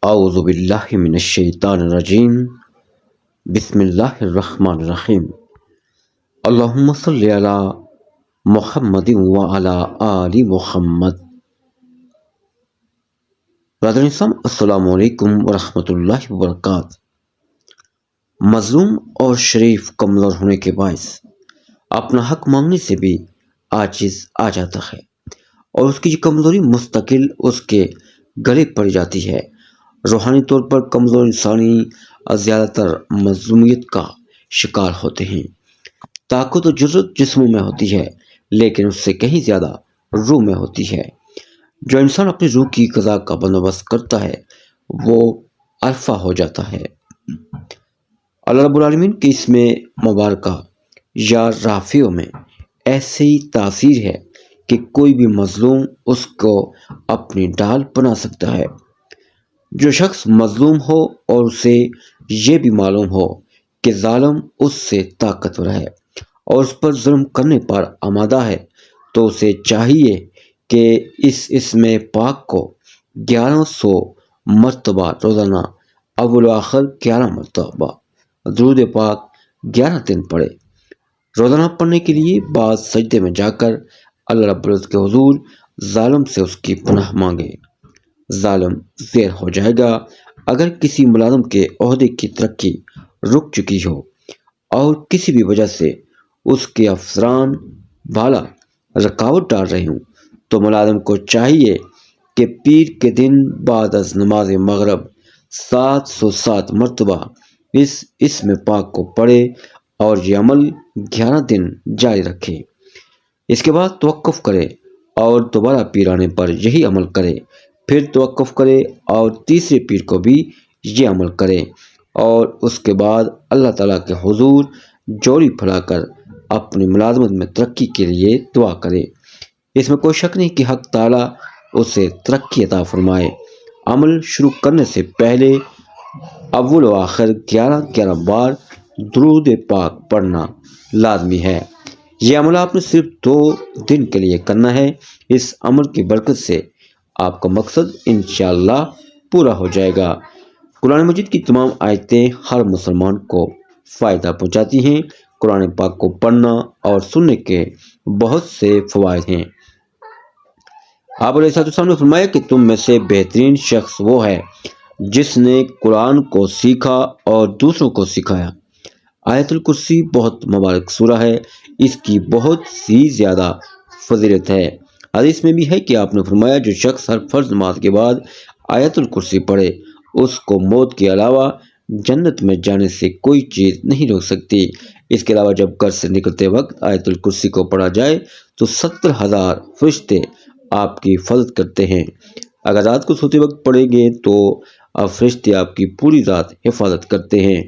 اعوذ باللہ من الشیطان الرجیم بسم اللہ الرحمن الرحیم اللہم صلی علی محمد وعلی آل محمد۔ برادر اسلام، السلام علیکم ورحمۃ اللہ وبرکاتہ۔ مظلوم اور شریف کمزور ہونے کے باعث اپنا حق مانگنے سے بھی عاجز آ جاتا ہے اور اس کی کمزوری مستقل اس کے گلے پڑ جاتی ہے۔ روحانی طور پر کمزور انسانی زیادہ تر مظلومیت کا شکار ہوتے ہیں۔ طاقت و جرأت جسموں میں ہوتی ہے لیکن اس سے کہیں زیادہ روح میں ہوتی ہے۔ جو انسان اپنی روح کی غذا کا بندوبست کرتا ہے وہ عرفہ ہو جاتا ہے۔ اللہ رب العالمین کی اس میں مبارکہ یا رافعوں میں ایسی تاثیر ہے کہ کوئی بھی مظلوم اس کو اپنی ڈال بنا سکتا ہے۔ جو شخص مظلوم ہو اور اسے یہ بھی معلوم ہو کہ ظالم اس سے طاقتور ہے اور اس پر ظلم کرنے پر آمادہ ہے تو اسے چاہیے کہ اس اسم پاک کو 1100 مرتبہ روزانہ اول و آخر 11 مرتبہ درود پاک 11 دن پڑھے۔ روزانہ پڑھنے کے لیے بعد سجدے میں جا کر اللہ رب العزت کے حضور ظالم سے اس کی پناہ مانگے۔ ظالم زیر ہو جائے گا۔ اگر کسی ملازم کے عہدے کی ترقی رک چکی ہو اور کسی بھی وجہ سے اس کے افسران بالا رکاوٹ ڈال رہے ہوں تو ملازم کو چاہیے کہ پیر کے دن بعد از نماز مغرب 707 مرتبہ اس اسم پاک کو پڑھے اور یہ عمل 11 دن جاری رکھے۔ اس کے بعد توقف کرے اور دوبارہ پیر آنے پر یہی عمل کرے، پھر توقف کرے اور تیسرے پیر کو بھی یہ عمل کرے اور اس کے بعد اللہ تعالیٰ کے حضور جوڑی پھیلا کر اپنی ملازمت میں ترقی کے لیے دعا کرے۔ اس میں کوئی شک نہیں کہ حق تعالیٰ اسے ترقی عطا فرمائے۔ عمل شروع کرنے سے پہلے اول و آخر 11 بار درود پاک پڑھنا لازمی ہے۔ یہ عمل آپ نے صرف 2 دن کے لیے کرنا ہے۔ اس عمل کی برکت سے آپ کا مقصد انشاءاللہ پورا ہو جائے گا۔ قرآن مجید کی تمام آیتیں ہر مسلمان کو فائدہ پہنچاتی ہیں۔ قرآن پاک کو پڑھنا اور سننے کے بہت سے فوائد ہیں۔ آپ علیہ السلام نے فرمایا کہ تم میں سے بہترین شخص وہ ہے جس نے قرآن کو سیکھا اور دوسروں کو سکھایا۔ آیت الکرسی بہت مبارک سورہ ہے، اس کی بہت سی زیادہ فضیلت ہے۔ حدیث میں بھی ہے کہ آپ نے فرمایا جو شخص ہر فرض نماز کے بعد آیت الکرسی پڑھے اس کو موت کے علاوہ جنت میں جانے سے کوئی چیز نہیں روک سکتی۔ اس کے علاوہ جب گھر سے نکلتے وقت آیت الکرسی کو پڑھا جائے تو 70,000 فرشتے آپ کی حفاظت کرتے ہیں۔ اگر رات کو سوتے وقت پڑھیں گے تو فرشتے آپ کی پوری رات حفاظت کرتے ہیں۔